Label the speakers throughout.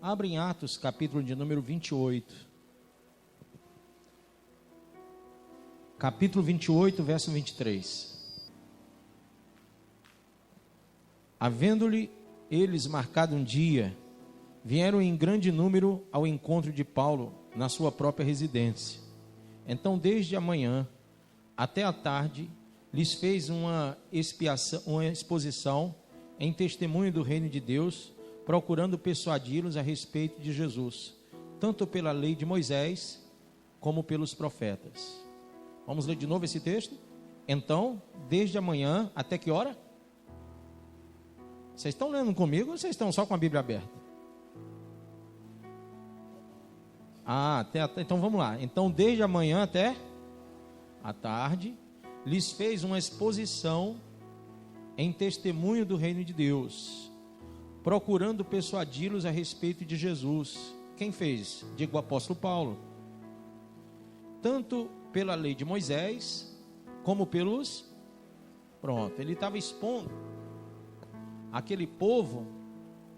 Speaker 1: Abre em Atos, capítulo de número 28. Capítulo 28, verso 23. Havendo-lhe eles marcado um dia, vieram em grande número ao encontro de Paulo na sua própria residência. Então, desde a manhã até a tarde, lhes fez uma exposição em testemunho do reino de Deus, procurando persuadi-los a respeito de Jesus, tanto pela lei de Moisés, como pelos profetas. Vamos ler de novo esse texto? Então, desde a manhã até que hora? Vocês estão lendo comigo ou vocês estão só com a Bíblia aberta? Então vamos lá. Então, desde a manhã até a tarde, lhes fez uma exposição em testemunho do reino de Deus, procurando persuadi-los a respeito de Jesus. Quem fez? Digo, o apóstolo Paulo. Tanto pela lei de Moisés, como pelos... Pronto, ele estava expondo aquele povo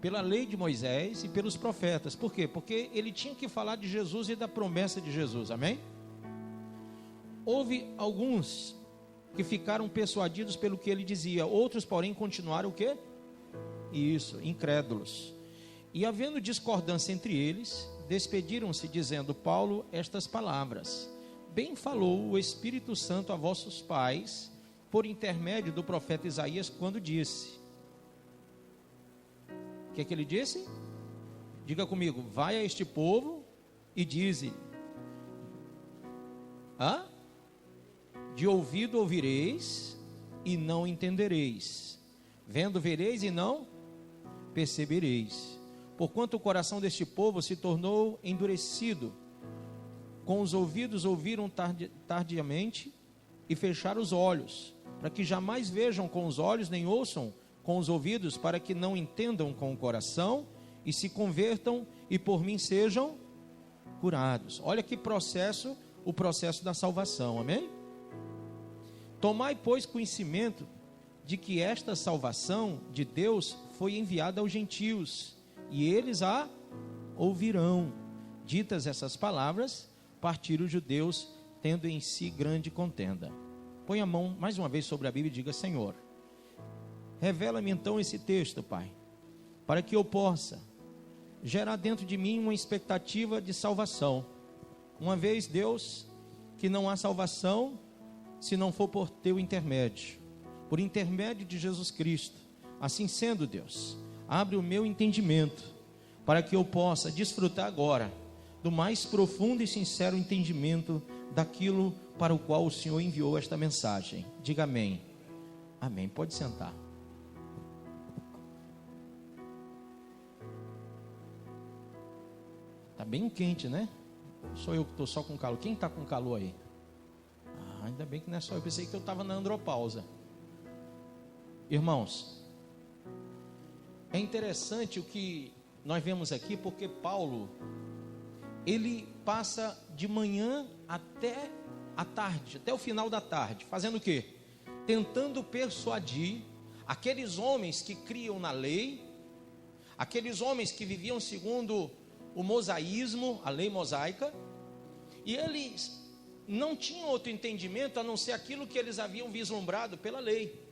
Speaker 1: pela lei de Moisés e pelos profetas. Por quê? Porque ele tinha que falar de Jesus e da promessa de Jesus, amém? Houve alguns que ficaram persuadidos pelo que ele dizia, outros, porém, continuaram o quê? Isso, incrédulos. E havendo discordância entre eles, despediram-se dizendo: Paulo, estas palavras: bem falou o Espírito Santo a vossos pais, por intermédio do profeta Isaías, quando disse... O que é que ele disse? Diga comigo: vai a este povo e dize... De ouvido ouvireis e não entendereis, vendo vereis e não percebereis, porquanto o coração deste povo se tornou endurecido, com os ouvidos ouviram tardiamente e fecharam os olhos, para que jamais vejam com os olhos, nem ouçam com os ouvidos, para que não entendam com o coração e se convertam e por mim sejam curados. Olha que processo, o processo da salvação, amém? Tomai, pois, conhecimento de que esta salvação de Deus foi enviada aos gentios, e eles a ouvirão. Ditas essas palavras, partiram os judeus, tendo em si grande contenda. Põe a mão mais uma vez sobre a Bíblia e diga: Senhor, revela-me então esse texto, Pai, para que eu possa gerar dentro de mim uma expectativa de salvação. Uma vez, Deus, que não há salvação se não for por teu intermédio, por intermédio de Jesus Cristo. Assim sendo, Deus, abre o meu entendimento, para que eu possa desfrutar agora do mais profundo e sincero entendimento daquilo para o qual o Senhor enviou esta mensagem. Diga amém. Amém. Pode sentar. Está bem quente, né? Sou eu que estou só com calor. Quem está com calor aí? Ainda bem que não é só eu. Pensei que eu estava na andropausa. Irmãos, é interessante o que nós vemos aqui, porque Paulo, ele passa de manhã até a tarde, até o final da tarde, fazendo o quê? Tentando persuadir aqueles homens que criam na lei, aqueles homens que viviam segundo o mosaísmo, a lei mosaica, e eles não tinham outro entendimento a não ser aquilo que eles haviam vislumbrado pela lei.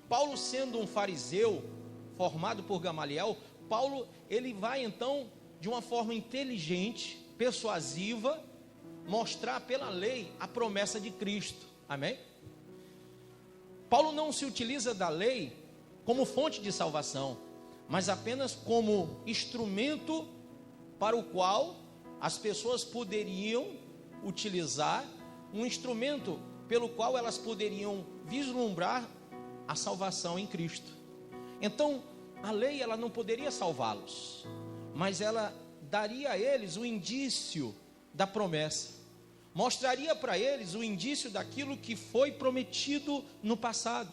Speaker 1: Paulo, sendo um fariseu formado por Gamaliel, Paulo, ele vai então de uma forma inteligente, persuasiva, mostrar pela lei a promessa de Cristo, amém? Paulo não se utiliza da lei como fonte de salvação, mas apenas como instrumento para o qual as pessoas poderiam utilizar, um instrumento pelo qual elas poderiam vislumbrar a salvação em Cristo. Então, a lei, ela não poderia salvá-los, mas ela daria a eles o indício da promessa, mostraria para eles o indício daquilo que foi prometido no passado.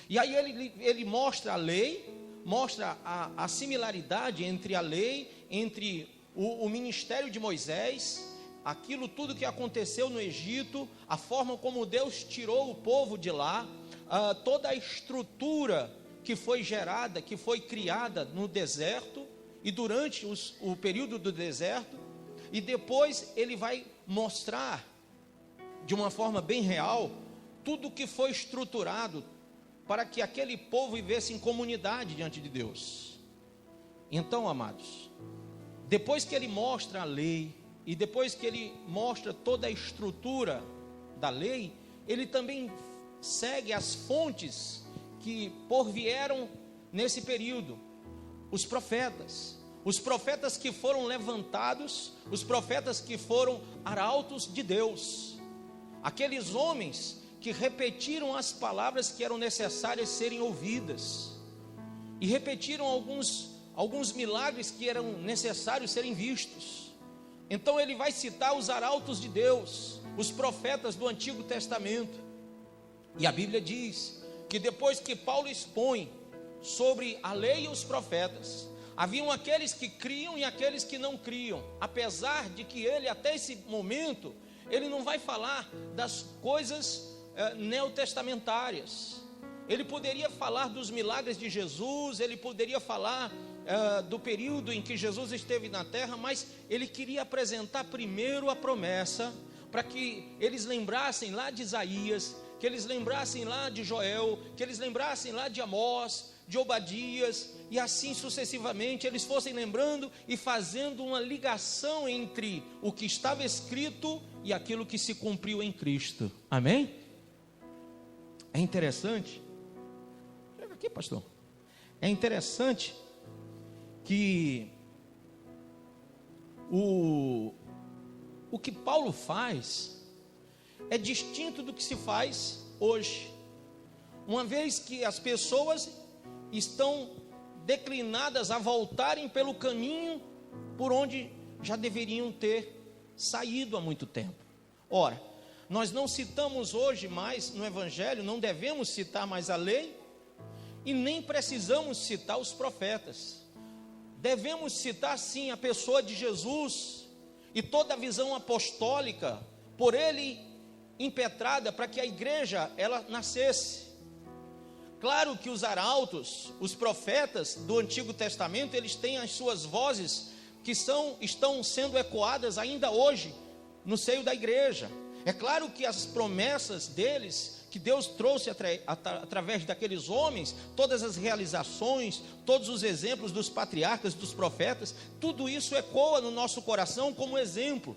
Speaker 1: E aí ele mostra a lei, mostra a similaridade entre a lei, entre o ministério de Moisés, aquilo tudo que aconteceu no Egito, a forma como Deus tirou o povo de lá, toda a estrutura que foi gerada, que foi criada no deserto, e durante o período do deserto, e depois ele vai mostrar de uma forma bem real tudo que foi estruturado para que aquele povo vivesse em comunidade diante de Deus. Então, amados, depois que ele mostra a lei e depois que ele mostra toda a estrutura da lei, ele também segue as fontes que porvieram nesse período, os profetas que foram levantados, os profetas que foram arautos de Deus, aqueles homens que repetiram as palavras que eram necessárias serem ouvidas, e repetiram alguns milagres que eram necessários serem vistos. Então ele vai citar os arautos de Deus, os profetas do Antigo Testamento, e a Bíblia diz que depois que Paulo expõe sobre a lei e os profetas, haviam aqueles que criam e aqueles que não criam, apesar de que ele, até esse momento, ele não vai falar das coisas neotestamentárias. Ele poderia falar dos milagres de Jesus, ele poderia falar do período em que Jesus esteve na terra, mas ele queria apresentar primeiro a promessa, para que eles lembrassem lá de Isaías, que eles lembrassem lá de Joel, que eles lembrassem lá de Amós, de Obadias, e assim sucessivamente, eles fossem lembrando e fazendo uma ligação entre o que estava escrito e aquilo que se cumpriu em Cristo. Amém? É interessante, chega aqui, pastor, é interessante que o que Paulo faz é distinto do que se faz hoje, uma vez que as pessoas estão declinadas a voltarem pelo caminho por onde já deveriam ter saído há muito tempo. Ora, nós não citamos hoje mais no Evangelho, não devemos citar mais a lei, e nem precisamos citar os profetas. Devemos citar sim a pessoa de Jesus e toda a visão apostólica por ele impetrada para que a igreja ela nascesse. Claro que os arautos, os profetas do Antigo Testamento, eles têm as suas vozes que estão sendo ecoadas ainda hoje no seio da igreja. É claro que as promessas deles, que Deus trouxe através daqueles homens, todas as realizações, todos os exemplos dos patriarcas, dos profetas, tudo isso ecoa no nosso coração como exemplo.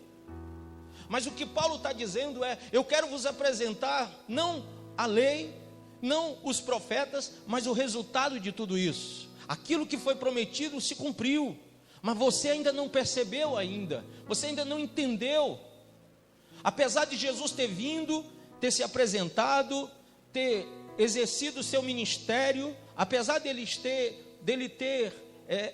Speaker 1: Mas o que Paulo está dizendo é: eu quero vos apresentar não a lei, não os profetas, mas o resultado de tudo isso. Aquilo que foi prometido se cumpriu, mas você ainda não percebeu ainda, você ainda não entendeu. Apesar de Jesus ter vindo, ter se apresentado, ter exercido o seu ministério, apesar dele ter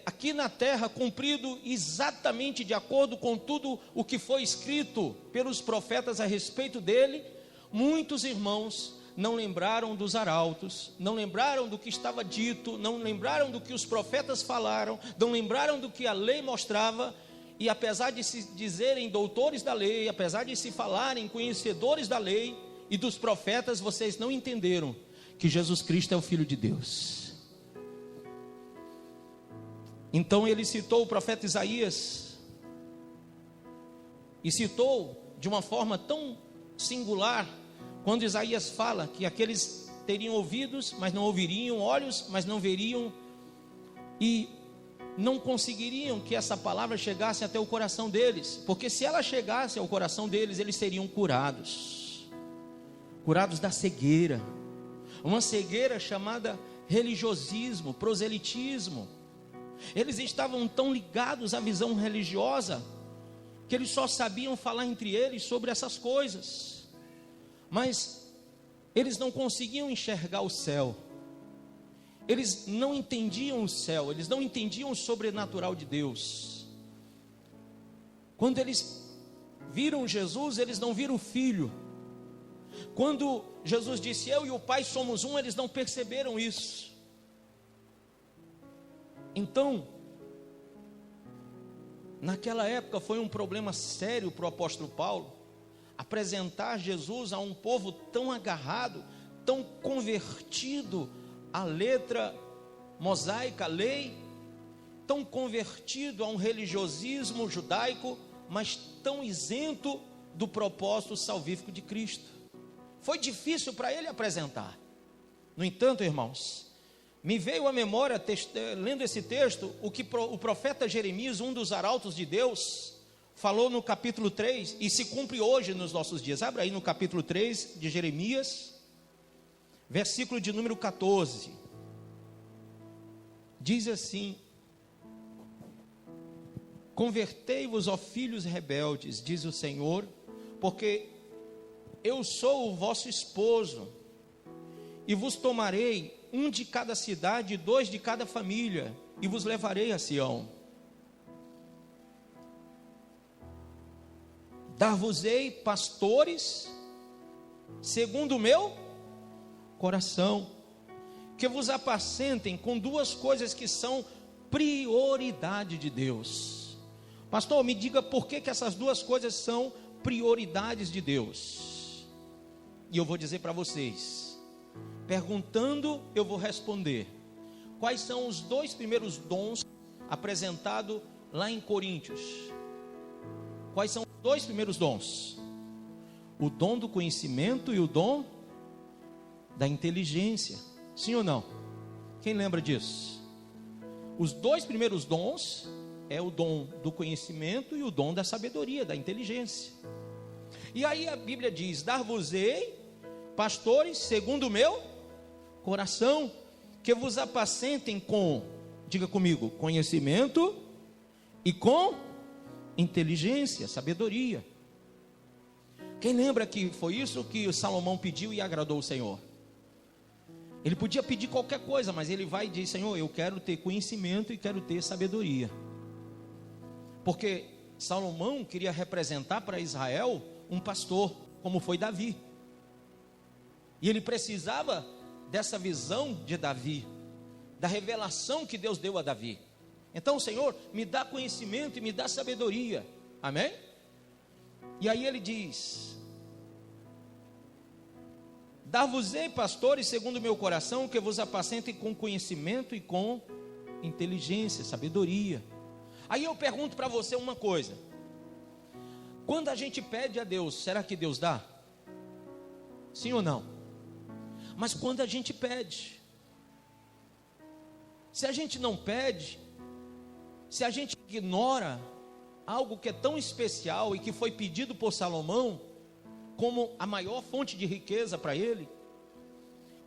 Speaker 1: aqui na terra cumprido exatamente de acordo com tudo o que foi escrito pelos profetas a respeito dele, muitos irmãos não lembraram dos arautos, não lembraram do que estava dito, não lembraram do que os profetas falaram, não lembraram do que a lei mostrava. E apesar de se dizerem doutores da lei, apesar de se falarem conhecedores da lei e dos profetas, vocês não entenderam que Jesus Cristo é o Filho de Deus. Então ele citou o profeta Isaías, e citou de uma forma tão singular, quando Isaías fala que aqueles teriam ouvidos, mas não ouviriam, olhos, mas não veriam, e não conseguiriam que essa palavra chegasse até o coração deles, porque se ela chegasse ao coração deles, eles seriam curados da cegueira, uma cegueira chamada religiosismo, proselitismo. Eles estavam tão ligados à visão religiosa, que eles só sabiam falar entre eles sobre essas coisas, mas eles não conseguiam enxergar o céu. Eles não entendiam o céu, eles não entendiam o sobrenatural de Deus. Quando eles viram Jesus, eles não viram o Filho. Quando Jesus disse: eu e o Pai somos um, eles não perceberam isso. Então, naquela época foi um problema sério para o apóstolo Paulo apresentar Jesus a um povo tão agarrado, tão convertido a letra mosaica, a lei, tão convertido a um religiosismo judaico, mas tão isento do propósito salvífico de Cristo. Foi difícil para ele apresentar. No entanto, irmãos, me veio à memória, lendo esse texto, o que o profeta Jeremias, um dos arautos de Deus, falou no capítulo 3, e se cumpre hoje nos nossos dias. Abra aí no capítulo 3 de Jeremias, versículo de número 14. Diz assim: convertei-vos, ó filhos rebeldes, diz o Senhor, porque eu sou o vosso esposo, e vos tomarei um de cada cidade, 2 de cada família, e vos levarei a Sião. Dar-vos-ei pastores, segundo o meu coração, que vos apacentem com 2 coisas que são prioridade de Deus. Pastor, me diga por que essas 2 coisas são prioridades de Deus. E eu vou dizer para vocês. Perguntando, eu vou responder. Quais são os 2 primeiros dons apresentados lá em Coríntios? Quais são os 2 primeiros dons? O dom do conhecimento e o dom da inteligência. Sim ou não? Quem lembra disso? Os 2 primeiros dons é o dom do conhecimento e o dom da sabedoria, da inteligência. E aí a Bíblia diz: dar-vos-ei pastores segundo o meu coração, que vos apacentem com, diga comigo, conhecimento e com inteligência, sabedoria. Quem lembra que foi isso que Salomão pediu e agradou o Senhor? Ele podia pedir qualquer coisa, mas ele vai e diz: Senhor, eu quero ter conhecimento e quero ter sabedoria. Porque Salomão queria representar para Israel um pastor, como foi Davi. E ele precisava dessa visão de Davi, da revelação que Deus deu a Davi. Então, Senhor, me dá conhecimento e me dá sabedoria. Amém? E aí ele diz: dar-vos-ei pastores segundo o meu coração, que vos apacentem com conhecimento e com inteligência, sabedoria. Aí eu pergunto para você uma coisa: quando a gente pede a Deus, será que Deus dá? Sim ou não? Mas quando a gente pede, se a gente não pede, se a gente ignora algo que é tão especial e que foi pedido por Salomão, como a maior fonte de riqueza para ele,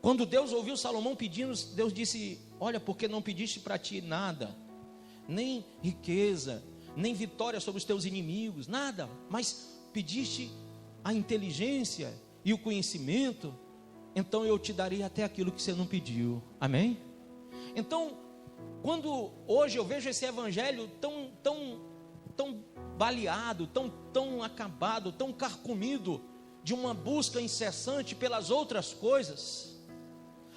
Speaker 1: quando Deus ouviu Salomão pedindo, Deus disse: olha, porque não pediste para ti nada, nem riqueza, nem vitória sobre os teus inimigos, nada, mas pediste a inteligência e o conhecimento, então eu te darei até aquilo que você não pediu. Amém? Então, quando hoje eu vejo esse evangelho tão baleado, tão acabado, tão carcomido, de uma busca incessante pelas outras coisas,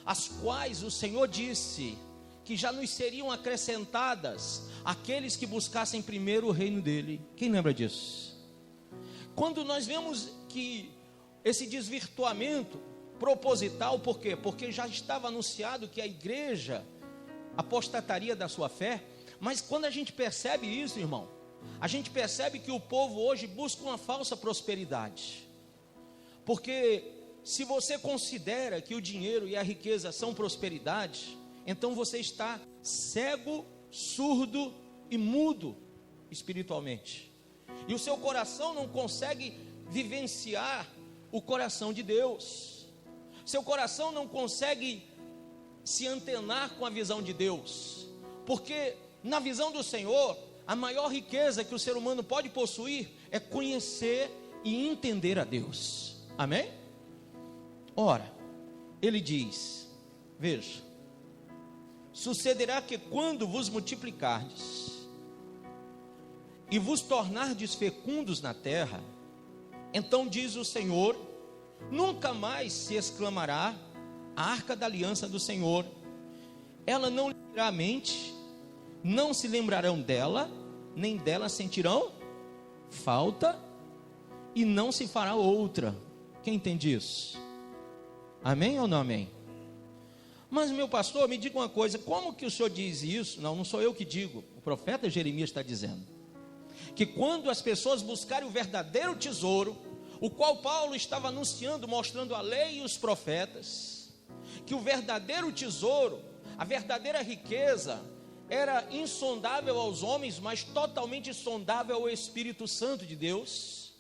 Speaker 1: as quais o Senhor disse que já nos seriam acrescentadas aqueles que buscassem primeiro o reino dele. Quem lembra disso? Quando nós vemos que esse desvirtuamento proposital, por quê? Porque já estava anunciado que a igreja apostataria da sua fé. Mas quando a gente percebe isso, irmão, a gente percebe que o povo hoje busca uma falsa prosperidade. Porque se você considera que o dinheiro e a riqueza são prosperidade, então você está cego, surdo e mudo espiritualmente. E o seu coração não consegue vivenciar o coração de Deus. Seu coração não consegue se antenar com a visão de Deus. Porque na visão do Senhor, a maior riqueza que o ser humano pode possuir é conhecer e entender a Deus. Amém? Ora, ele diz, veja: sucederá que quando vos multiplicardes e vos tornardes fecundos na terra, então diz o Senhor, nunca mais se exclamará a arca da aliança do Senhor, ela não lhe virá à mente, não se lembrarão dela, nem dela sentirão falta, e não se fará outra. Quem entende isso? Amém ou não amém? Mas meu pastor, me diga uma coisa, como que o senhor diz isso? Não sou eu que digo, o profeta Jeremias está dizendo, que quando as pessoas buscarem o verdadeiro tesouro, o qual Paulo estava anunciando, mostrando a lei e os profetas, que o verdadeiro tesouro, a verdadeira riqueza, era insondável aos homens, mas totalmente insondável ao Espírito Santo de Deus,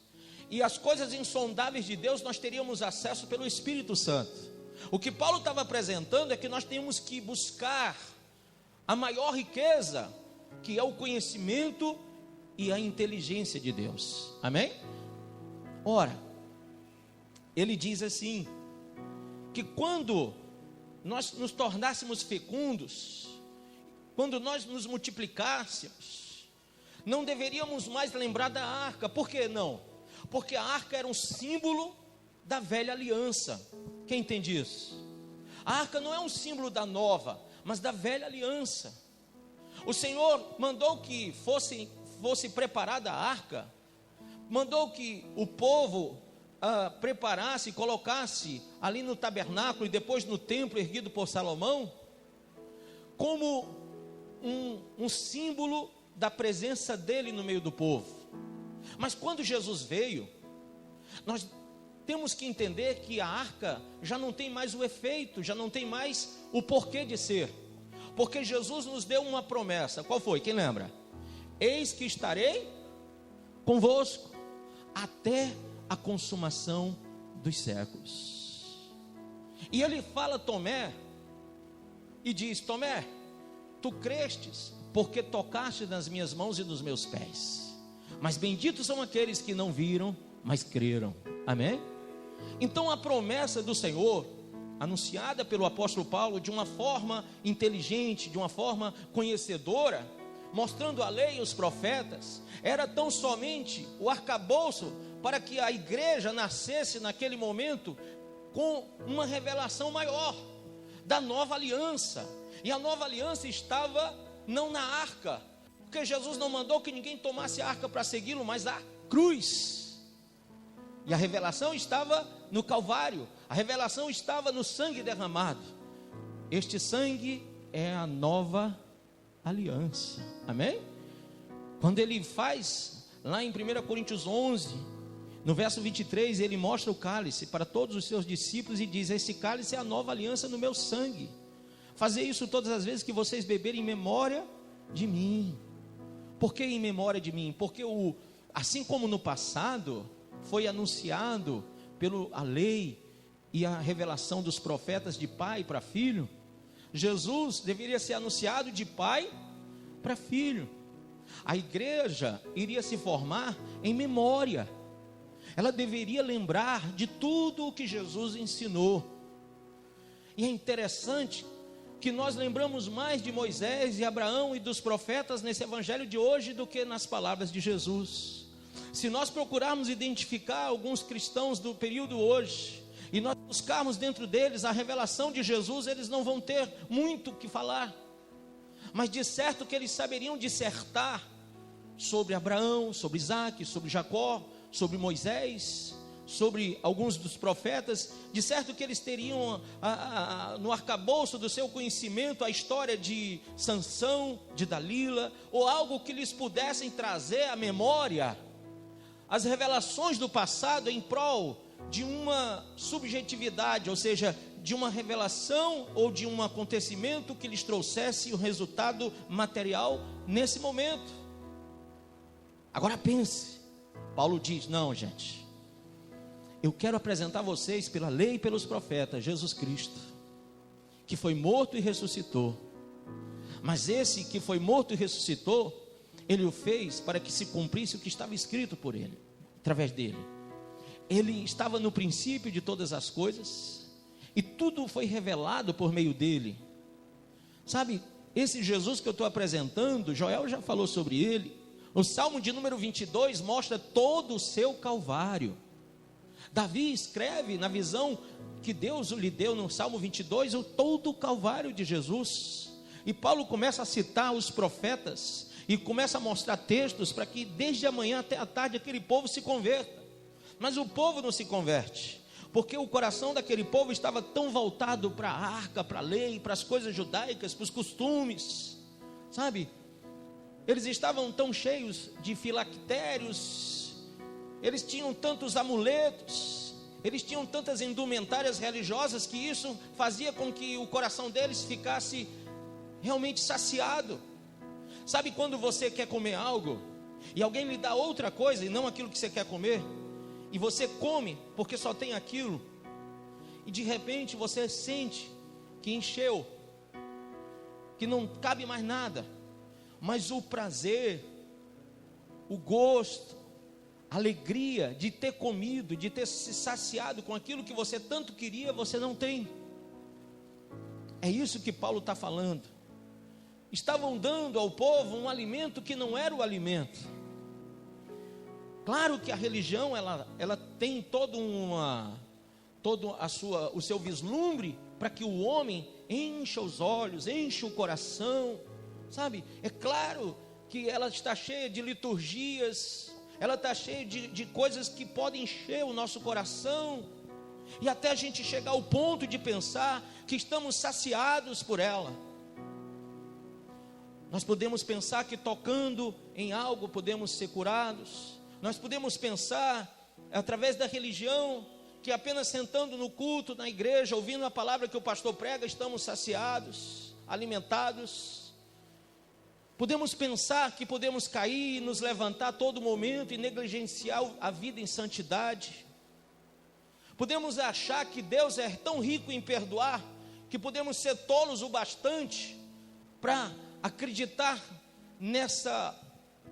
Speaker 1: e as coisas insondáveis de Deus nós teríamos acesso pelo Espírito Santo. O que Paulo estava apresentando é que nós temos que buscar a maior riqueza, que é o conhecimento e a inteligência de Deus, amém? Ora, ele diz assim, que quando nós nos tornássemos fecundos, quando nós nos multiplicássemos, não deveríamos mais lembrar da arca. Por que não? Porque a arca era um símbolo da velha aliança. Quem entende isso? A arca não é um símbolo da nova, mas da velha aliança. O Senhor mandou que fosse preparada a arca, mandou que o povo preparasse, colocasse ali no tabernáculo e depois no templo erguido por Salomão, como um símbolo da presença dele no meio do povo. Mas quando Jesus veio, nós temos que entender que a arca já não tem mais o efeito, já não tem mais o porquê de ser, porque Jesus nos deu uma promessa. Qual foi? Quem lembra? Eis que estarei convosco até a consumação dos séculos. E ele fala a Tomé e diz: Tomé, tu crestes porque tocaste nas minhas mãos e nos meus pés, mas benditos são aqueles que não viram, mas creram. Amém? Então a promessa do Senhor, anunciada pelo apóstolo Paulo de uma forma inteligente, de uma forma conhecedora, mostrando a lei e os profetas, era tão somente o arcabouço para que a igreja nascesse naquele momento com uma revelação maior da nova aliança. E a nova aliança estava não na arca, porque Jesus não mandou que ninguém tomasse a arca para segui-lo, mas a cruz. E a revelação estava no Calvário, a revelação estava no sangue derramado. Este sangue é a nova aliança, amém? Quando ele faz, lá em 1 Coríntios 11, no verso 23, ele mostra o cálice para todos os seus discípulos e diz: esse cálice é a nova aliança no meu sangue, fazer isso todas as vezes que vocês beberem em memória de mim. Por que em memória de mim? Porque assim como no passado foi anunciado pela lei e a revelação dos profetas de pai para filho, Jesus deveria ser anunciado de pai para filho. A igreja iria se formar em memória, ela deveria lembrar de tudo o que Jesus ensinou. E é interessante que nós lembramos mais de Moisés e Abraão e dos profetas nesse evangelho de hoje do que nas palavras de Jesus. Se nós procurarmos identificar alguns cristãos do período hoje, e nós buscarmos dentro deles a revelação de Jesus, eles não vão ter muito o que falar, mas de certo que eles saberiam dissertar sobre Abraão, sobre Isaac, sobre Jacó, sobre Moisés, sobre alguns dos profetas. De certo que eles teriam no arcabouço do seu conhecimento a história de Sansão, de Dalila, ou algo que lhes pudessem trazer à memória as revelações do passado em prol de uma subjetividade, ou seja, de uma revelação ou de um acontecimento que lhes trouxesse o resultado material nesse momento. Agora pense, Paulo diz: não, gente, eu quero apresentar a vocês pela lei e pelos profetas Jesus Cristo, que foi morto e ressuscitou. Mas esse que foi morto e ressuscitou, ele o fez para que se cumprisse o que estava escrito por ele, através dele. Ele estava no princípio de todas as coisas, e tudo foi revelado por meio dele. Sabe, esse Jesus que eu estou apresentando, Joel já falou sobre ele. O Salmo de número 22 mostra todo o seu Calvário. Davi escreve na visão que Deus lhe deu no Salmo 22, todo o Calvário de Jesus. E Paulo começa a citar os profetas, e começa a mostrar textos para que desde a manhã até a tarde aquele povo se converta. Mas o povo não se converte. porque o coração daquele povo estava tão voltado para a arca, para a lei, para as coisas judaicas, para os costumes, sabe? Eles estavam tão cheios de filactérios, eles tinham tantos amuletos, eles tinham tantas indumentárias religiosas, que isso fazia com que o coração deles ficasse realmente saciado. Sabe quando você quer comer algo e alguém lhe dá outra coisa e não aquilo que você quer comer, e você come porque só tem aquilo, e de repente você sente que encheu, que não cabe mais nada, mas o prazer, o gosto, a alegria de ter comido, de ter se saciado com aquilo que você tanto queria, você não tem. É isso que Paulo está falando. Estavam dando ao povo um alimento que não era o alimento. Claro que a religião ela tem o seu vislumbre para que o homem encha os olhos, encha o coração, sabe? É claro que ela está cheia de liturgias, ela está cheia de coisas que podem encher o nosso coração, e até a gente chegar ao ponto de pensar que estamos saciados por ela. Nós podemos pensar que tocando em algo podemos ser curados. Nós podemos pensar, através da religião, que apenas sentando no culto, na igreja, ouvindo a palavra que o pastor prega, estamos saciados, alimentados. Podemos pensar que podemos cair e nos levantar a todo momento e negligenciar a vida em santidade. Podemos achar que Deus é tão rico em perdoar, que podemos ser tolos o bastante para acreditar nessa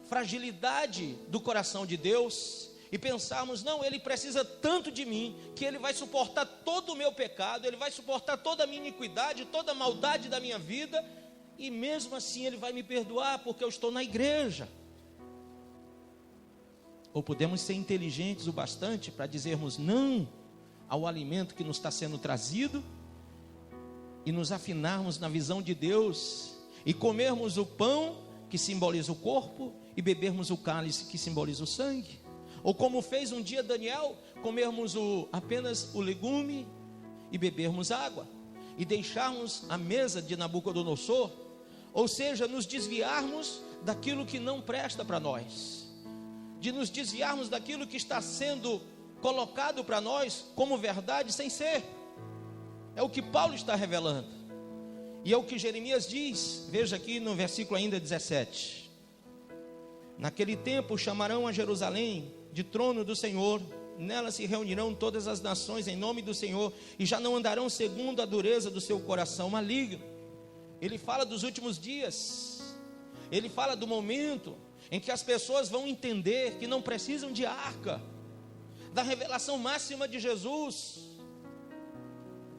Speaker 1: fragilidade do coração de Deus e pensarmos, não, Ele precisa tanto de mim, que Ele vai suportar todo o meu pecado, Ele vai suportar toda a minha iniquidade, toda a maldade da minha vida, e mesmo assim Ele vai me perdoar, porque eu estou na igreja. Ou podemos ser inteligentes o bastante para dizermos não ao alimento que nos está sendo trazido, e nos afinarmos na visão de Deus, e comermos o pão que simboliza o corpo, e bebermos o cálice que simboliza o sangue. Ou como fez um dia Daniel, comermos apenas o legume e bebermos água, e deixarmos a mesa de Nabucodonosor, ou seja, nos desviarmos daquilo que não presta para nós, de nos desviarmos daquilo que está sendo colocado para nós como verdade sem ser. É o que Paulo está revelando. E é o que Jeremias diz, veja aqui no versículo ainda 17. Naquele tempo chamarão a Jerusalém de trono do Senhor, nela se reunirão todas as nações em nome do Senhor, e já não andarão segundo a dureza do seu coração maligno. Ele fala dos últimos dias, ele fala do momento em que as pessoas vão entender que não precisam de arca, da revelação máxima de Jesus.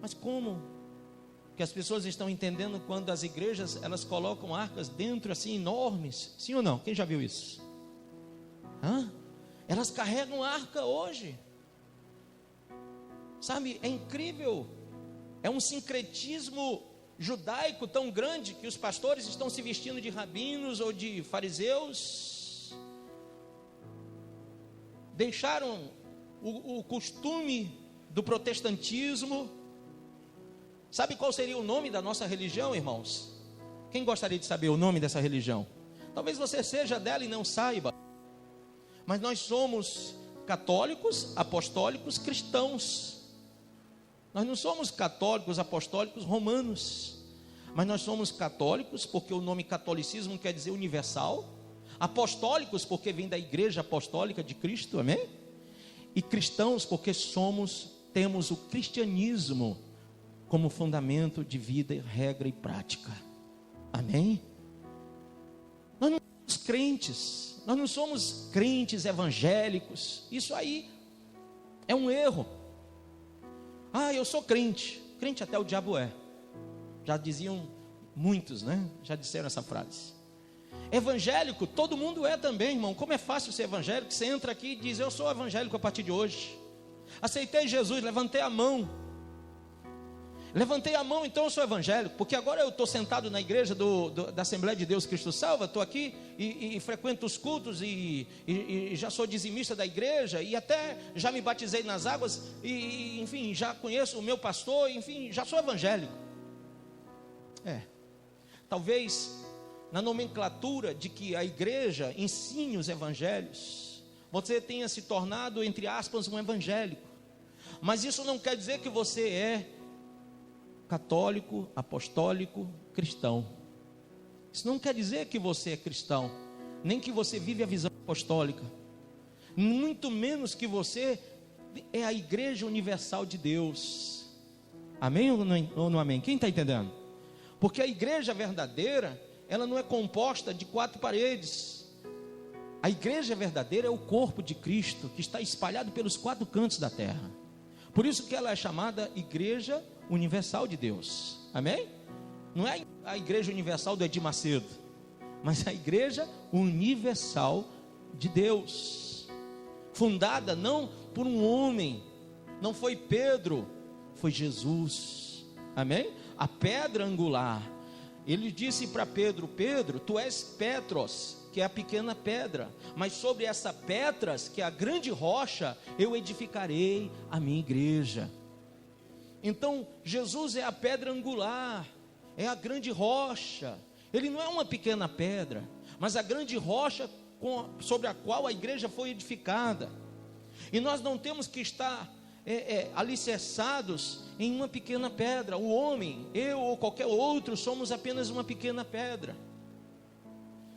Speaker 1: Mas como que as pessoas estão entendendo quando as igrejas, elas colocam arcas dentro assim enormes? Sim ou não? Quem já viu isso? Elas carregam arca hoje, sabe? É incrível. É um sincretismo judaico tão grande que os pastores estão se vestindo de rabinos ou de fariseus, deixaram o costume do protestantismo. Sabe qual seria o nome da nossa religião, irmãos? Quem gostaria de saber o nome dessa religião? Talvez você seja dela e não saiba, mas nós somos católicos, apostólicos, cristãos. Nós não somos católicos, apostólicos, romanos, mas nós somos católicos porque o nome catolicismo quer dizer universal, apostólicos porque vem da igreja apostólica de Cristo, amém? E cristãos porque temos o cristianismo como fundamento de vida, regra e prática, amém? Nós não somos crentes, nós não somos crentes evangélicos. Isso aí é um erro. Eu sou crente, crente até o diabo é, já diziam muitos, né? Já disseram essa frase. Evangélico, todo mundo é também, irmão. Como é fácil ser evangélico, você entra aqui e diz, eu sou evangélico a partir de hoje, aceitei Jesus, levantei a mão. Levantei a mão, então eu sou evangélico, porque agora eu estou sentado na igreja da Assembleia de Deus Cristo Salva, estou aqui e frequento os cultos e já sou dizimista da igreja e até já me batizei nas águas e enfim, já conheço o meu pastor, enfim, já sou evangélico. Talvez na nomenclatura de que a igreja ensine os evangelhos, você tenha se tornado, entre aspas, um evangélico, mas isso não quer dizer que você é católico, apostólico, cristão. Isso não quer dizer que você é cristão, nem que você vive a visão apostólica, muito menos que você é a igreja universal de Deus. Amém ou não amém? Quem está entendendo? Porque a igreja verdadeira, ela não é composta de 4 paredes. A igreja verdadeira é o corpo de Cristo, que está espalhado pelos 4 cantos da terra. Por isso que ela é chamada igreja universal de Deus. Amém? Não é a igreja universal do Edir Macedo, mas a igreja universal de Deus, fundada não por um homem, não foi Pedro, foi Jesus. Amém? A pedra angular. Ele disse para Pedro: Pedro, tu és Petros, que é a pequena pedra, mas sobre essa Petras, que é a grande rocha, eu edificarei a minha igreja. Então, Jesus é a pedra angular, é a grande rocha. Ele não é uma pequena pedra, mas a grande rocha sobre a qual a igreja foi edificada. E nós não temos que estar alicerçados em uma pequena pedra. O homem, eu ou qualquer outro, somos apenas uma pequena pedra.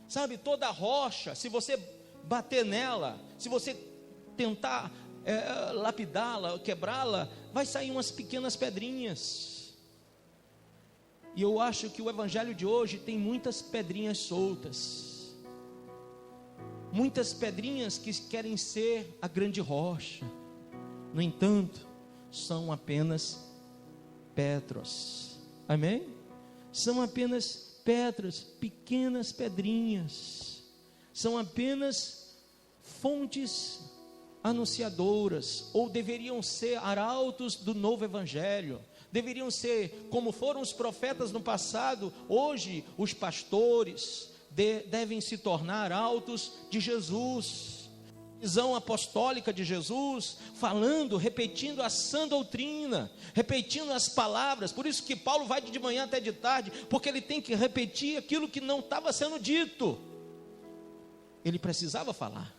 Speaker 1: Sabe, toda rocha, se você bater nela, se você tentar lapidá-la, quebrá-la, vai sair umas pequenas pedrinhas. E eu acho que o evangelho de hoje tem muitas pedrinhas soltas, muitas pedrinhas que querem ser a grande rocha. No entanto, são apenas Petros. Amém? São apenas pedras, pequenas pedrinhas. São apenas fontes anunciadoras, ou deveriam ser arautos do novo evangelho. Deveriam ser, como foram os profetas no passado, hoje os pastores devem se tornar arautos de Jesus, visão apostólica de Jesus, falando, repetindo a sã doutrina, repetindo as palavras. Por isso que Paulo vai de manhã até de tarde, porque ele tem que repetir aquilo que não estava sendo dito. Ele precisava falar.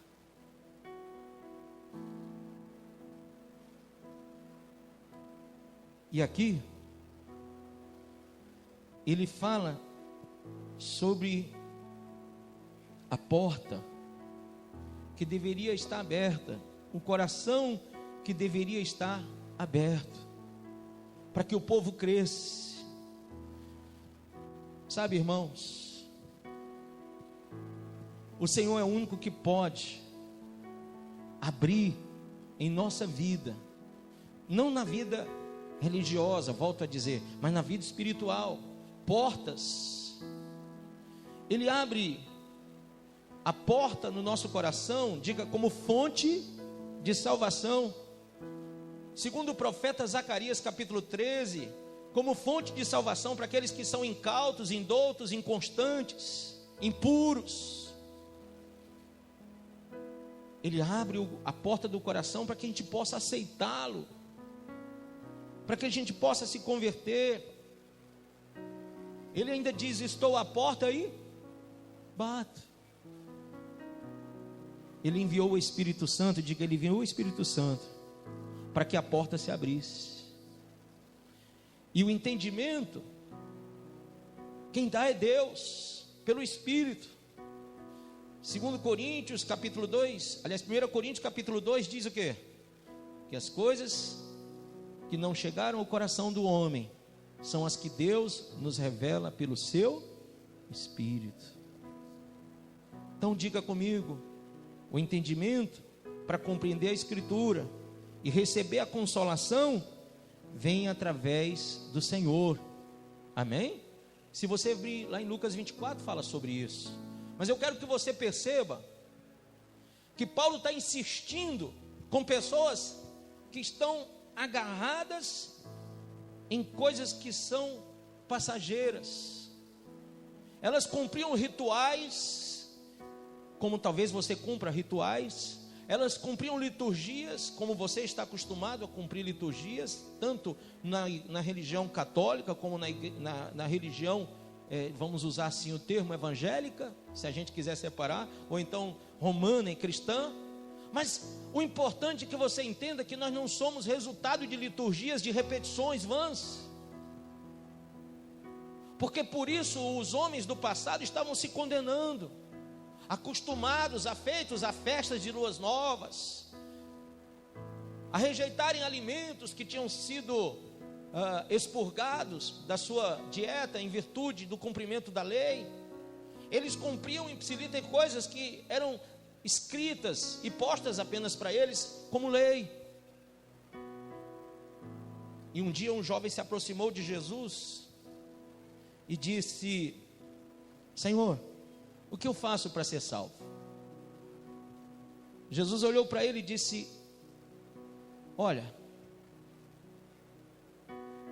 Speaker 1: E aqui ele fala sobre a porta que deveria estar aberta, o coração que deveria estar aberto, para que o povo cresça. Sabe, irmãos, o Senhor é o único que pode abrir em nossa vida, não na vida religiosa, volto a dizer, mas na vida espiritual, portas. Ele abre a porta no nosso coração, diga, como fonte de salvação. Segundo o profeta Zacarias capítulo 13, como fonte de salvação para aqueles que são incautos, indoutos, inconstantes, impuros. Ele abre a porta do coração para que a gente possa aceitá-lo, para que a gente possa se converter. Ele ainda diz: estou à porta aí, bato. Ele enviou o Espírito Santo, diga, ele enviou o Espírito Santo para que a porta se abrisse. E o entendimento, quem dá é Deus, pelo Espírito. 2 Coríntios capítulo 2, aliás, 1 Coríntios capítulo 2 diz o quê? Que as coisas que não chegaram ao coração do homem são as que Deus nos revela pelo seu Espírito. Então diga comigo, o entendimento para compreender a Escritura e receber a consolação vem através do Senhor. Amém? Se você abrir lá em Lucas 24, fala sobre isso. Mas eu quero que você perceba que Paulo está insistindo com pessoas que estão agarradas em coisas que são passageiras. Elas cumpriam rituais, como talvez você cumpra rituais. Elas cumpriam liturgias, como você está acostumado a cumprir liturgias, tanto na religião católica, como na religião, vamos usar assim o termo, evangélica, se a gente quiser separar, ou então romana e cristã. Mas o importante é que você entenda que nós não somos resultado de liturgias, de repetições vãs. Porque por isso os homens do passado estavam se condenando, acostumados, afeitos a festas de luas novas, a rejeitarem alimentos que tinham sido expurgados da sua dieta em virtude do cumprimento da lei. Eles cumpriam ipsiliter coisas que eram escritas e postas apenas para eles como lei. E um dia um jovem se aproximou de Jesus e disse: Senhor, o que eu faço para ser salvo? Jesus olhou para ele e disse: olha,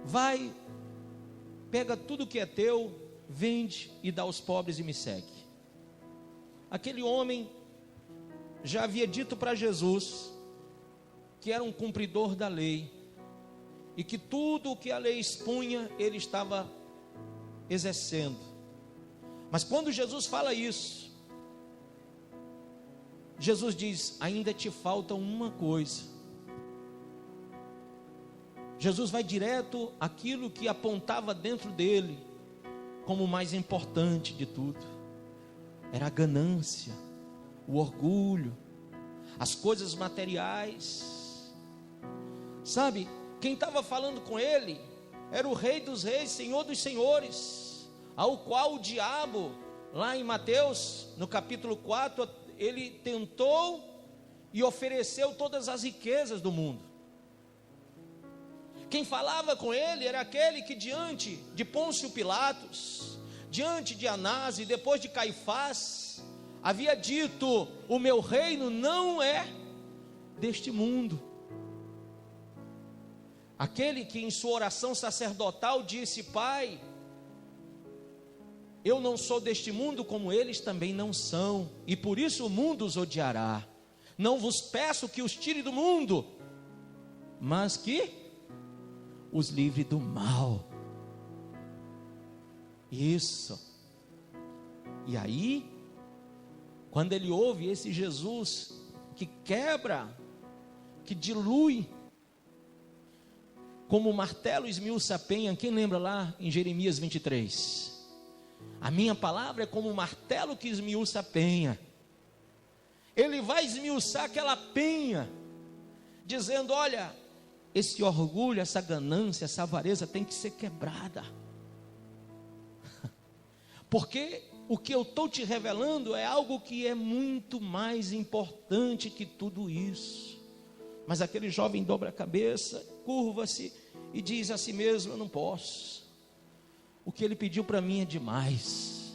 Speaker 1: vai, pega tudo que é teu, vende e dá aos pobres e me segue. Aquele homem já havia dito para Jesus que era um cumpridor da lei e que tudo o que a lei expunha ele estava exercendo. Mas quando Jesus fala isso, Jesus diz: ainda te falta uma coisa. Jesus vai direto àquilo que apontava dentro dele como o mais importante de tudo. Era a ganância, o orgulho, as coisas materiais. Sabe, quem estava falando com ele era o Rei dos Reis, Senhor dos Senhores, ao qual o diabo, lá em Mateus, no capítulo 4, ele tentou e ofereceu todas as riquezas do mundo. Quem falava com ele era aquele que diante de Pôncio Pilatos, diante de Anás e depois de Caifás, havia dito: o meu reino não é deste mundo. Aquele que em sua oração sacerdotal disse: Pai, eu não sou deste mundo, como eles também não são, e por isso o mundo os odiará. Não vos peço que os tire do mundo, mas que os livre do mal. Isso. E aí, quando ele ouve esse Jesus que quebra, que dilui, como o martelo esmiuça a penha. Quem lembra lá em Jeremias 23? A minha palavra é como um martelo que esmiuça a penha. Ele vai esmiuçar aquela penha, dizendo: olha, esse orgulho, essa ganância, essa avareza tem que ser quebrada. Porque o que eu estou te revelando é algo que é muito mais importante que tudo isso. Mas aquele jovem dobra a cabeça, curva-se e diz a si mesmo: eu não posso. O que ele pediu para mim é demais.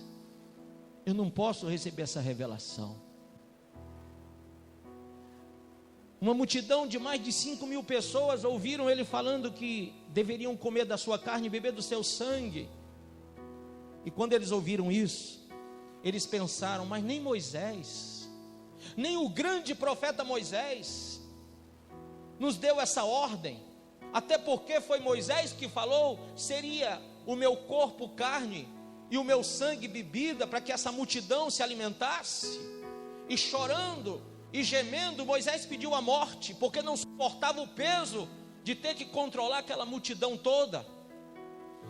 Speaker 1: Eu não posso receber essa revelação. Uma multidão de mais de 5.000 pessoas ouviram ele falando que deveriam comer da sua carne e beber do seu sangue. E quando eles ouviram isso, eles pensaram: mas nem Moisés, nem o grande profeta Moisés nos deu essa ordem. Até porque foi Moisés que falou: seria o meu corpo carne e o meu sangue bebida, para que essa multidão se alimentasse. E chorando e gemendo, Moisés pediu a morte, porque não suportava o peso de ter que controlar aquela multidão toda.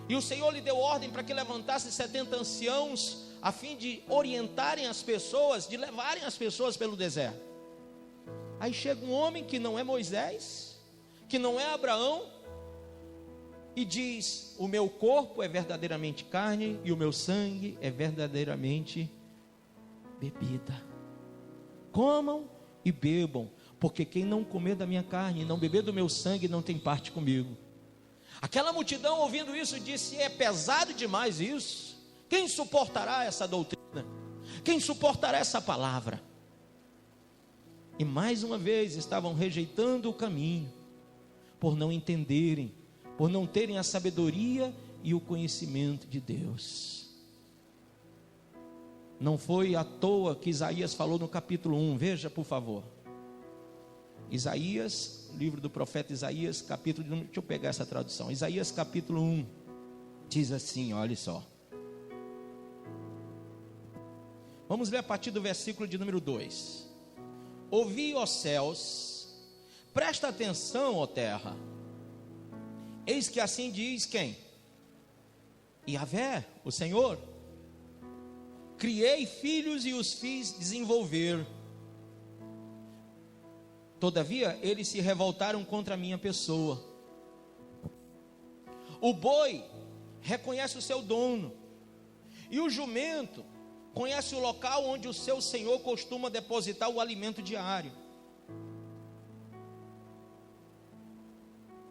Speaker 1: E o Senhor lhe deu ordem para que levantasse 70 anciãos, a fim de orientarem as pessoas, de levarem as pessoas pelo deserto. Aí chega um homem que não é Moisés, que não é Abraão, e diz: o meu corpo é verdadeiramente carne e o meu sangue é verdadeiramente bebida. Comam e bebam, porque quem não comer da minha carne e não beber do meu sangue não tem parte comigo. Aquela multidão, ouvindo isso, disse: é pesado demais isso. Quem suportará essa doutrina? Quem suportará essa palavra? E mais uma vez estavam rejeitando o caminho, por não entenderem por não terem a sabedoria e o conhecimento de Deus. Não foi à toa que Isaías falou no capítulo 1, veja por favor. Isaías, livro do profeta Isaías, capítulo, deixa eu pegar essa tradução. Isaías capítulo 1, diz assim, olha só. Vamos ler a partir do versículo de número 2. Ouvi, ó céus, presta atenção, ó terra. Eis que assim diz quem? Yahvé, o Senhor. Criei filhos e os fiz desenvolver. Todavia, eles se revoltaram contra a minha pessoa. O boi reconhece o seu dono, e o jumento conhece o local onde o seu senhor costuma depositar o alimento diário.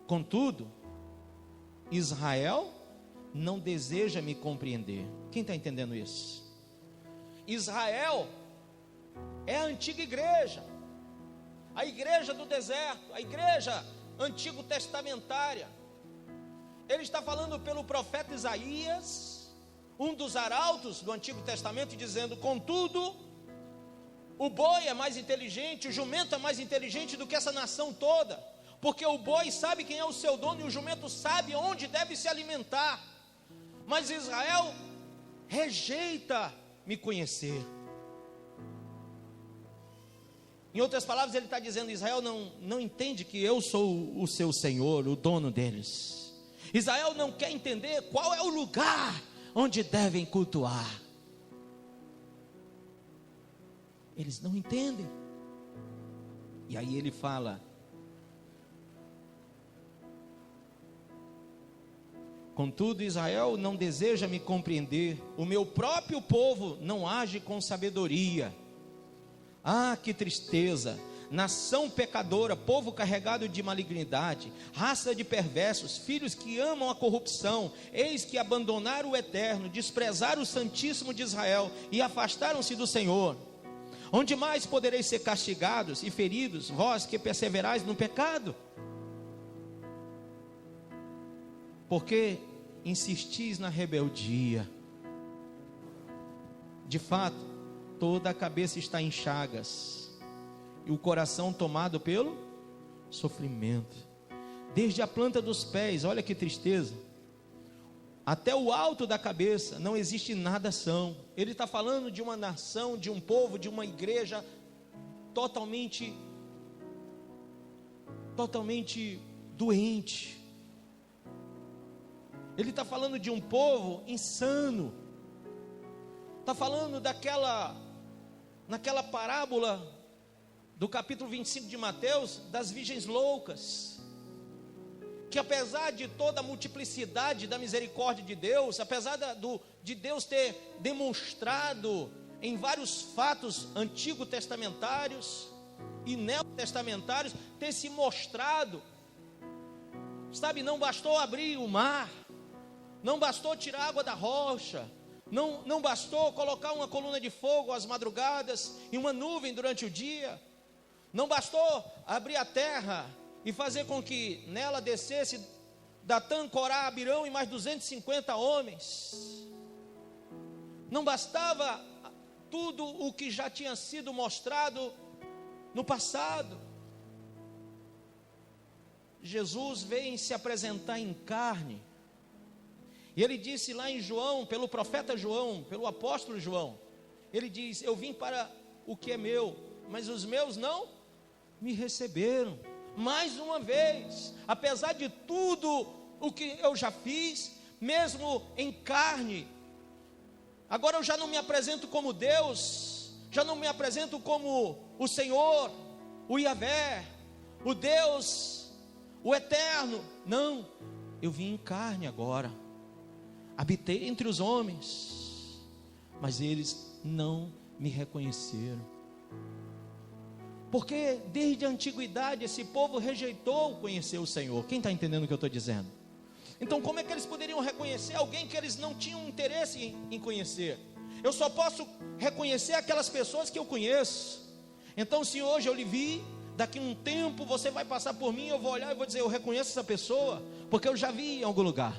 Speaker 1: Contudo, Israel não deseja me compreender. Quem está entendendo isso? Israel é a antiga igreja, a igreja do deserto, a igreja antigo testamentária. Ele está falando pelo profeta Isaías, um dos arautos do Antigo Testamento, dizendo: contudo, o boi é mais inteligente, o jumento é mais inteligente do que essa nação toda, porque o boi sabe quem é o seu dono e o jumento sabe onde deve se alimentar, mas Israel rejeita me conhecer. Em outras palavras, ele está dizendo: Israel não entende que eu sou o seu Senhor, o dono deles. Israel não quer entender qual é o lugar onde devem cultuar. Eles não entendem. E aí ele fala: contudo, Israel não deseja me compreender, o meu próprio povo não age com sabedoria. Ah, que tristeza! Nação pecadora, povo carregado de malignidade, raça de perversos, filhos que amam a corrupção, eis que abandonaram o Eterno, desprezaram o Santíssimo de Israel e afastaram-se do Senhor. Onde mais podereis ser castigados e feridos, vós que perseverais no pecado? Porque insistis na rebeldia. De fato, toda a cabeça está em chagas, e o coração tomado pelo sofrimento. Desde a planta dos pés, olha que tristeza, até o alto da cabeça, não existe nada são. Ele está falando de uma nação, de um povo, de uma igreja totalmente doente. Ele está falando de um povo insano. Está falando naquela parábola do capítulo 25 de Mateus, das virgens loucas, que apesar de toda a multiplicidade da misericórdia de Deus, apesar de Deus ter demonstrado em vários fatos antigo-testamentários e neotestamentários, ter se mostrado, sabe, não bastou abrir o mar, não bastou tirar água da rocha, não bastou colocar uma coluna de fogo às madrugadas e uma nuvem durante o dia, não bastou abrir a terra e fazer com que nela descesse Datã, Corá, Abirão e mais 250 homens. Não bastava tudo o que já tinha sido mostrado no passado. Jesus veio se apresentar em carne. E ele disse lá em João, pelo profeta João, pelo apóstolo João, ele diz: eu vim para o que é meu, mas os meus não me receberam. Mais uma vez, apesar de tudo o que eu já fiz, mesmo em carne, agora eu já não me apresento como Deus, já não me apresento como o Senhor, o Yahvé, o Deus, o Eterno. Não, eu vim em carne agora, habitei entre os homens, mas eles não me reconheceram. Porque desde a antiguidade esse povo rejeitou conhecer o Senhor. Quem está entendendo o que eu estou dizendo? Então como é que eles poderiam reconhecer alguém que eles não tinham interesse em conhecer? Eu só posso reconhecer aquelas pessoas que eu conheço. Então se hoje eu lhe vi, daqui a um tempo você vai passar por mim, eu vou olhar e vou dizer: eu reconheço essa pessoa, porque eu já vi em algum lugar.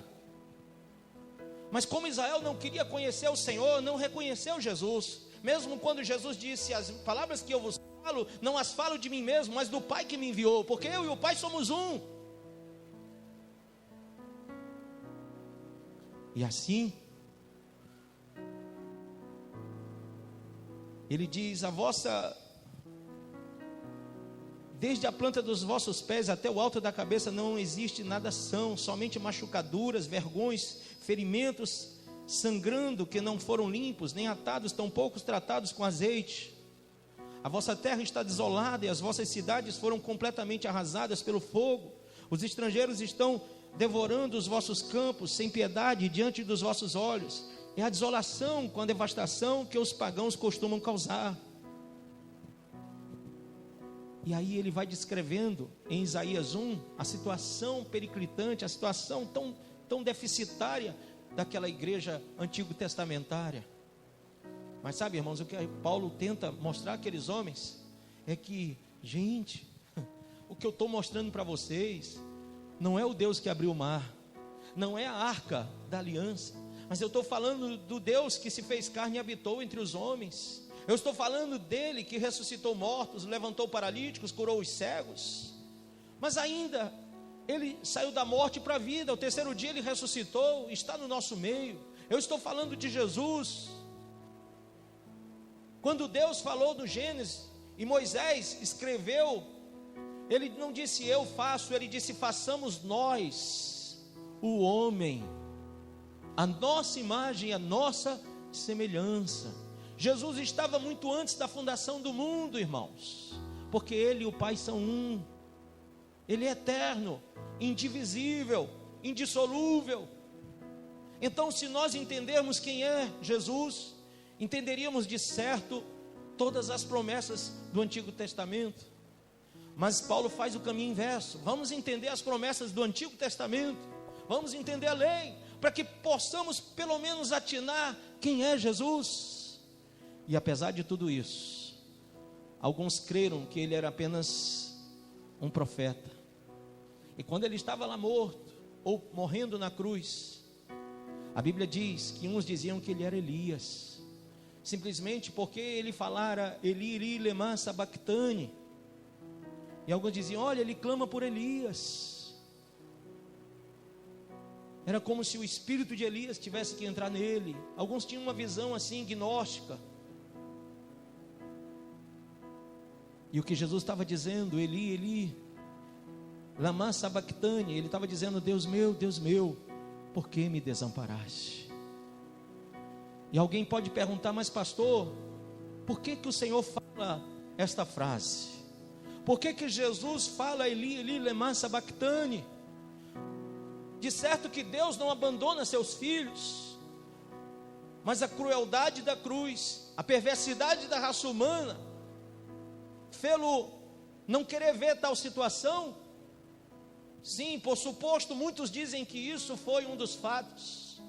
Speaker 1: Mas como Israel não queria conhecer o Senhor, não reconheceu Jesus, mesmo quando Jesus disse: as palavras que eu vos falo, não as falo de mim mesmo, mas do Pai que me enviou, porque eu e o Pai somos um. E assim, ele diz: desde a planta dos vossos pés até o alto da cabeça não existe nada são, somente machucaduras, vergões, ferimentos, sangrando, que não foram limpos, nem atados, tampouco tratados com azeite. A vossa terra está desolada e as vossas cidades foram completamente arrasadas pelo fogo. Os estrangeiros estão devorando os vossos campos sem piedade diante dos vossos olhos. É a desolação com a devastação que os pagãos costumam causar. E aí ele vai descrevendo em Isaías 1 a situação periclitante, a situação tão deficitária daquela igreja antigo testamentária. Mas sabe, irmãos, o que Paulo tenta mostrar àqueles homens é que, gente, o que eu estou mostrando para vocês não é o Deus que abriu o mar, não é a arca da aliança, mas eu estou falando do Deus que se fez carne e habitou entre os homens. Eu estou falando dele que ressuscitou mortos, levantou paralíticos, curou os cegos. Mas ainda, ele saiu da morte para a vida, ao terceiro dia ele ressuscitou, está no nosso meio. Eu estou falando de Jesus. Quando Deus falou do Gênesis e Moisés escreveu, ele não disse eu faço, ele disse façamos nós, o homem, a nossa imagem, a nossa semelhança. Jesus estava muito antes da fundação do mundo, irmãos, porque ele e o Pai são um. Ele é eterno, indivisível, indissolúvel. Então, se nós entendermos quem é Jesus, entenderíamos de certo todas as promessas do Antigo Testamento. Mas Paulo faz o caminho inverso. Vamos entender as promessas do Antigo Testamento, vamos entender a lei, para que possamos pelo menos atinar quem é Jesus. E apesar de tudo isso, alguns creram que ele era apenas um profeta. E quando ele estava lá morto, ou morrendo na cruz, a Bíblia diz que uns diziam que ele era Elias, simplesmente porque ele falara Eli, Eli, lema sabachthani. E alguns diziam, olha, ele clama por Elias. Era como se o espírito de Elias tivesse que entrar nele. Alguns tinham uma visão assim, gnóstica. E o que Jesus estava dizendo, Eli, Eli, lama sabachthani, ele estava dizendo, Deus meu, por que me desamparaste? E alguém pode perguntar, mas pastor, por que o Senhor fala esta frase? Por que Jesus fala Eli, Eli, lema sabachthani? De certo que Deus não abandona seus filhos, mas a crueldade da cruz, a perversidade da raça humana, fê-lo não querer ver tal situação. Sim, por suposto, muitos dizem que isso foi um dos fatos.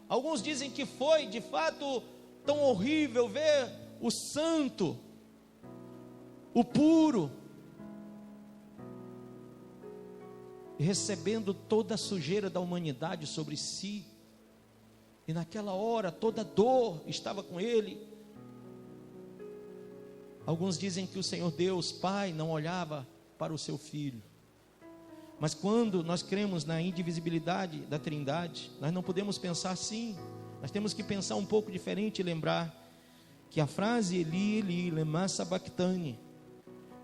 Speaker 1: Alguns dizem que foi, de fato, tão horrível ver o santo, o puro, recebendo toda a sujeira da humanidade sobre si. E naquela hora, toda dor estava com ele. Alguns dizem que o Senhor Deus, Pai, não olhava para o seu Filho. Mas quando nós cremos na indivisibilidade da Trindade, nós não podemos pensar assim. Nós temos que pensar um pouco diferente e lembrar que a frase Eli, Eli, lema sabachthani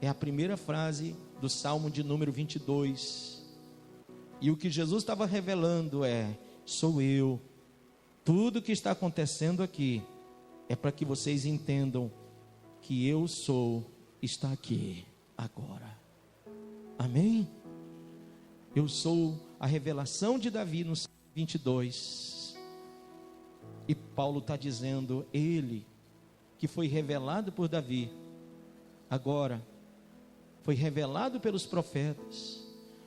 Speaker 1: é a primeira frase do Salmo de número 22. E o que Jesus estava revelando é, sou eu. Tudo que está acontecendo aqui é para que vocês entendam que eu sou, está aqui, agora. Amém? Eu sou a revelação de Davi no 22. E Paulo está dizendo, ele que foi revelado por Davi, agora foi revelado pelos profetas,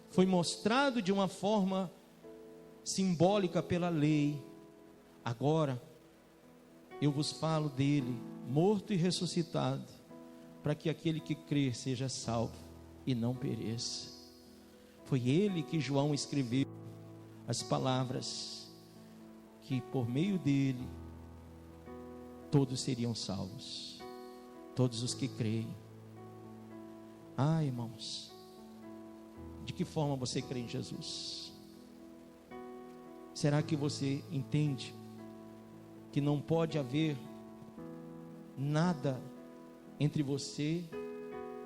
Speaker 1: foi mostrado de uma forma simbólica pela lei. Agora eu vos falo dele, morto e ressuscitado, para que aquele que crer seja salvo e não pereça. Foi ele que João escreveu as palavras que por meio dele todos seriam salvos, todos os que creem. Ah, irmãos, de que forma você crê em Jesus? Será que você entende que não pode haver nada entre você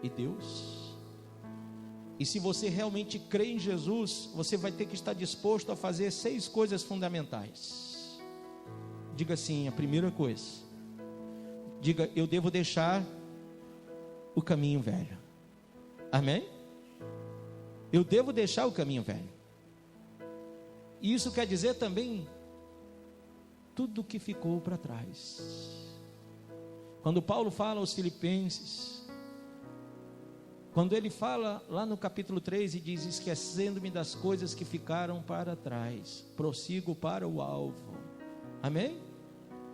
Speaker 1: e Deus? E se você realmente crê em Jesus, você vai ter que estar disposto a fazer 6 coisas fundamentais. Diga assim, a primeira coisa, diga: eu devo deixar o caminho velho. Amém? Eu devo deixar o caminho velho. E isso quer dizer também tudo que ficou para trás. Quando Paulo fala aos Filipenses, quando ele fala lá no capítulo 3 e diz: esquecendo-me das coisas que ficaram para trás, prossigo para o alvo. Amém?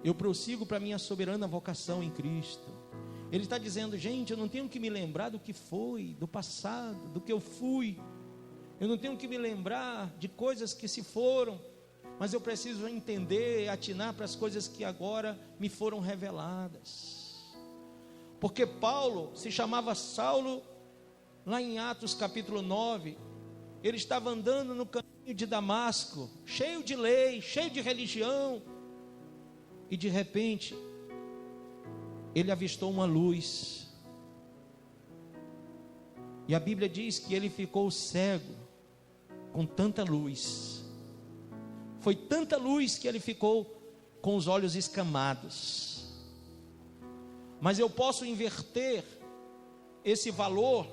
Speaker 1: Eu prossigo para a minha soberana vocação em Cristo. Ele está dizendo: gente, eu não tenho que me lembrar do que foi, do passado, do que eu fui. Eu não tenho que me lembrar de coisas que se foram, mas eu preciso entender, atinar para as coisas que agora me foram reveladas. Porque Paulo se chamava Saulo, lá em Atos capítulo 9, ele estava andando no caminho de Damasco, cheio de lei, cheio de religião, e de repente, ele avistou uma luz, e a Bíblia diz que ele ficou cego, com tanta luz, foi tanta luz que ele ficou com os olhos escamados. Mas eu posso inverter esse valor,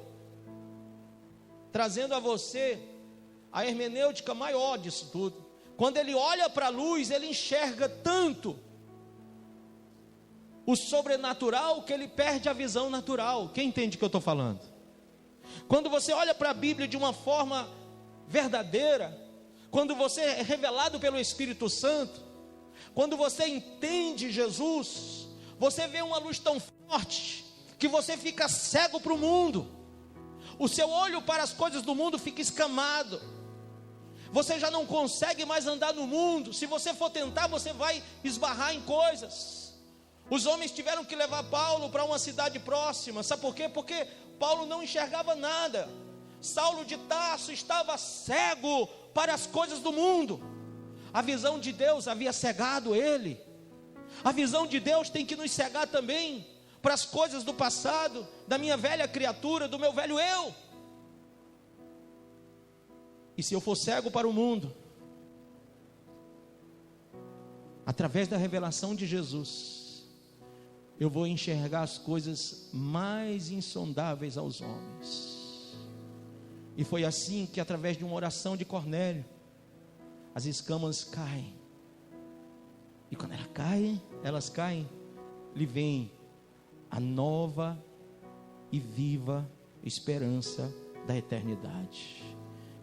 Speaker 1: trazendo a você a hermenêutica maior disso tudo. Quando ele olha para a luz, ele enxerga tanto o sobrenatural que ele perde a visão natural. Quem entende o que eu estou falando? Quando você olha para a Bíblia de uma forma verdadeira, quando você é revelado pelo Espírito Santo, quando você entende Jesus, você vê uma luz tão forte que você fica cego para o mundo. O seu olho para as coisas do mundo fica escamado. Você já não consegue mais andar no mundo. Se você for tentar, você vai esbarrar em coisas. Os homens tiveram que levar Paulo para uma cidade próxima. Sabe por quê? Porque Paulo não enxergava nada. Saulo de Tarso estava cego para as coisas do mundo. A visão de Deus havia cegado ele. A visão de Deus tem que nos cegar também para as coisas do passado, da minha velha criatura, do meu velho eu. E se eu for cego para o mundo, através da revelação de Jesus, eu vou enxergar as coisas mais insondáveis aos homens. E foi assim que, através de uma oração de Cornélio, as escamas caem. E quando elas caem, lhe vem a nova e viva esperança da eternidade,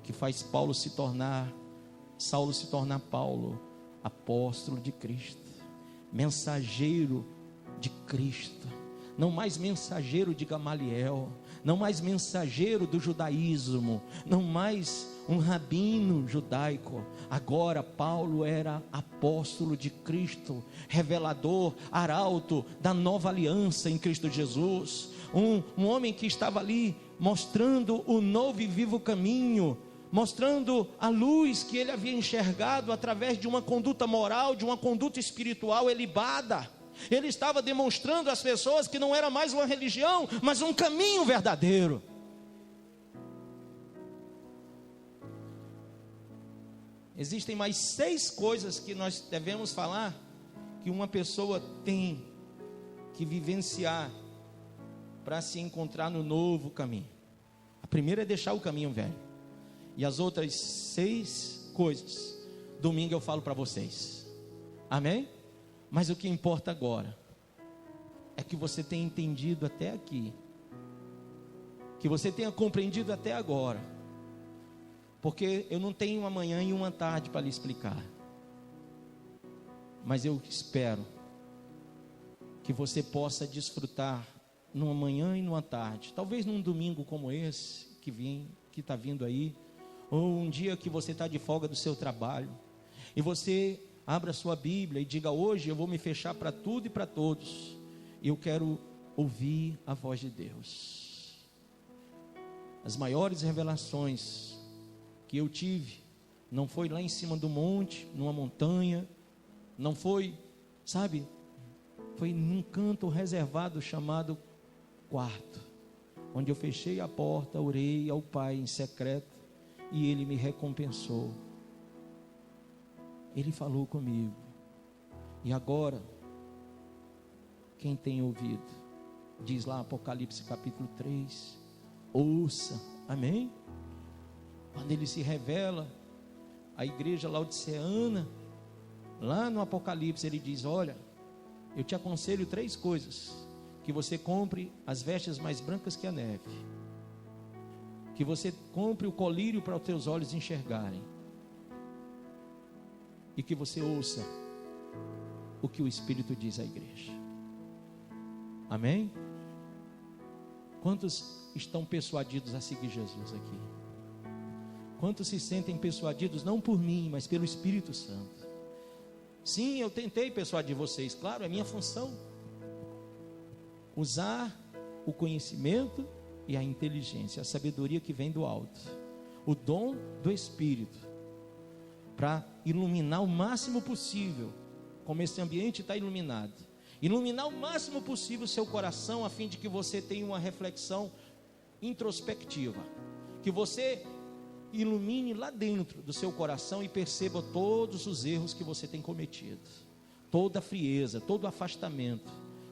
Speaker 1: que faz Saulo se tornar Paulo, apóstolo de Cristo, mensageiro de Cristo, não mais mensageiro de Gamaliel, não mais mensageiro do judaísmo, não mais um rabino judaico. Agora Paulo era apóstolo de Cristo, revelador, arauto da nova aliança em Cristo Jesus, um homem que estava ali mostrando o novo e vivo caminho, mostrando a luz que ele havia enxergado através de uma conduta moral, de uma conduta espiritual elevada. Ele estava demonstrando às pessoas que não era mais uma religião, mas um caminho verdadeiro. Existem mais 6 coisas que nós devemos falar, que uma pessoa tem que vivenciar para se encontrar no novo caminho. A primeira é deixar o caminho velho. E as outras 6 coisas, domingo eu falo para vocês. Amém? Mas o que importa agora é que você tenha entendido até aqui, que você tenha compreendido até agora, porque eu não tenho uma manhã e uma tarde para lhe explicar, mas eu espero que você possa desfrutar numa manhã e numa tarde, talvez num domingo como esse que está vindo aí, ou um dia que você está de folga do seu trabalho, e você abra a sua Bíblia e diga: hoje eu vou me fechar para tudo e para todos, e eu quero ouvir a voz de Deus. As maiores revelações que eu tive, não foi lá em cima do monte, numa montanha, não foi, sabe, foi num canto reservado chamado quarto, onde eu fechei a porta, orei ao Pai em secreto, e Ele me recompensou. Ele falou comigo. E agora, quem tem ouvido, diz lá Apocalipse capítulo 3, ouça, amém? Quando Ele se revela à igreja laodiceana, lá no Apocalipse Ele diz: olha, eu te aconselho 3 coisas: que você compre as vestes mais brancas que a neve, que você compre o colírio para os teus olhos enxergarem, e que você ouça o que o Espírito diz à igreja. Amém? Quantos estão persuadidos a seguir Jesus aqui? Quantos se sentem persuadidos não por mim, mas pelo Espírito Santo? Sim, eu tentei persuadir vocês, claro, é minha função. Usar o conhecimento e a inteligência, a sabedoria que vem do alto, o dom do Espírito, para iluminar o máximo possível, como esse ambiente está iluminado, iluminar o máximo possível o seu coração, a fim de que você tenha uma reflexão introspectiva, que você ilumine lá dentro do seu coração e perceba todos os erros que você tem cometido, toda a frieza, todo o afastamento,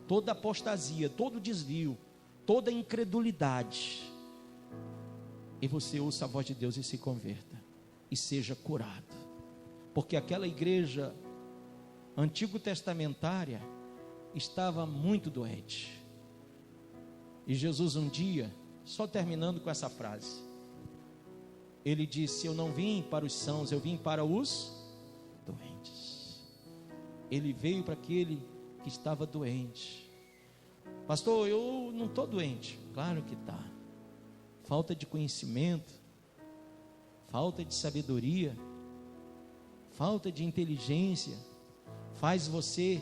Speaker 1: toda a apostasia, todo o desvio, toda a incredulidade, e você ouça a voz de Deus e se converta, e seja curado, porque aquela igreja antigo testamentária estava muito doente, e Jesus um dia, só terminando com essa frase, Ele disse: eu não vim para os sãos, eu vim para os doentes. Ele veio para aquele que estava doente. Pastor, eu não estou doente. Claro que está. Falta de conhecimento, falta de sabedoria, falta de inteligência, faz você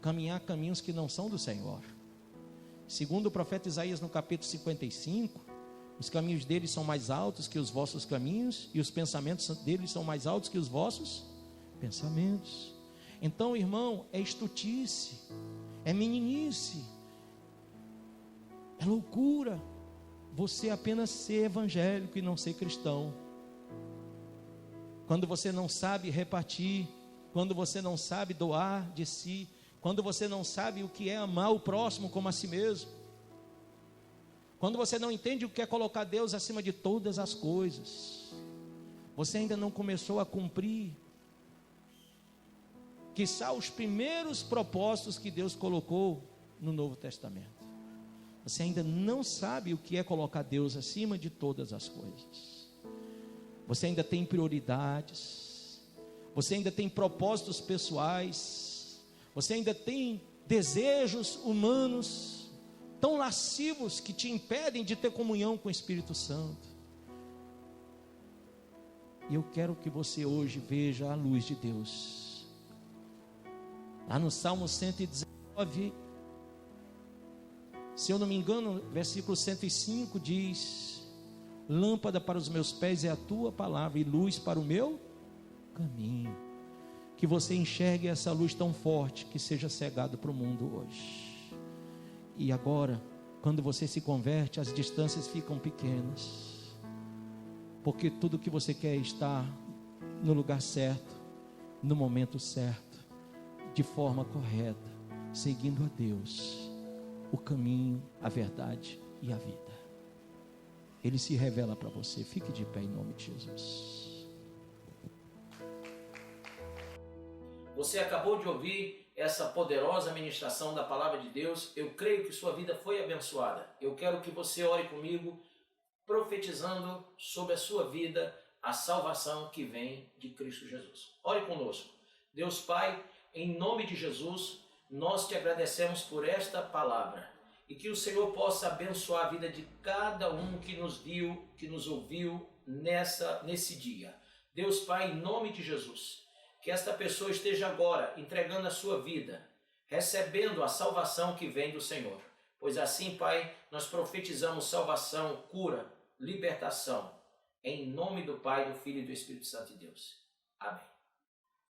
Speaker 1: caminhar caminhos que não são do Senhor. Segundo o profeta Isaías no capítulo 55, os caminhos deles são mais altos que os vossos caminhos, e os pensamentos deles são mais altos que os vossos pensamentos. Então, irmão, é estutice, é meninice, é loucura você apenas ser evangélico e não ser cristão. Quando você não sabe repartir, quando você não sabe doar de si, quando você não sabe o que é amar o próximo como a si mesmo, quando você não entende o que é colocar Deus acima de todas as coisas, você ainda não começou a cumprir, quiçá, os primeiros propósitos que Deus colocou no Novo Testamento. Você ainda não sabe o que é colocar Deus acima de todas as coisas. Você ainda tem prioridades, você ainda tem propósitos pessoais, você ainda tem desejos humanos tão lascivos que te impedem de ter comunhão com o Espírito Santo. E eu quero que você hoje veja a luz de Deus. Lá no Salmo 119, se eu não me engano, versículo 105 diz: lâmpada para os meus pés é a tua palavra e luz para o meu caminho. Que você enxergue essa luz tão forte que seja cegado para o mundo hoje. E agora, quando você se converte, as distâncias ficam pequenas, porque tudo que você quer é estar no lugar certo, no momento certo, de forma correta, seguindo a Deus, o caminho, a verdade e a vida. Ele se revela para você. Fique de pé em nome de Jesus.
Speaker 2: Você acabou de ouvir essa poderosa ministração da palavra de Deus. Eu creio que sua vida foi abençoada. Eu quero que você ore comigo, profetizando sobre a sua vida a salvação que vem de Cristo Jesus. Ore conosco. Deus Pai, em nome de Jesus, nós te agradecemos por esta palavra, e que o Senhor possa abençoar a vida de cada um que nos viu, que nos ouviu nesse dia. Deus Pai, em nome de Jesus, que esta pessoa esteja agora entregando a sua vida, recebendo a salvação que vem do Senhor. Pois assim, Pai, nós profetizamos salvação, cura, libertação, em nome do Pai, do Filho e do Espírito Santo de Deus. Amém.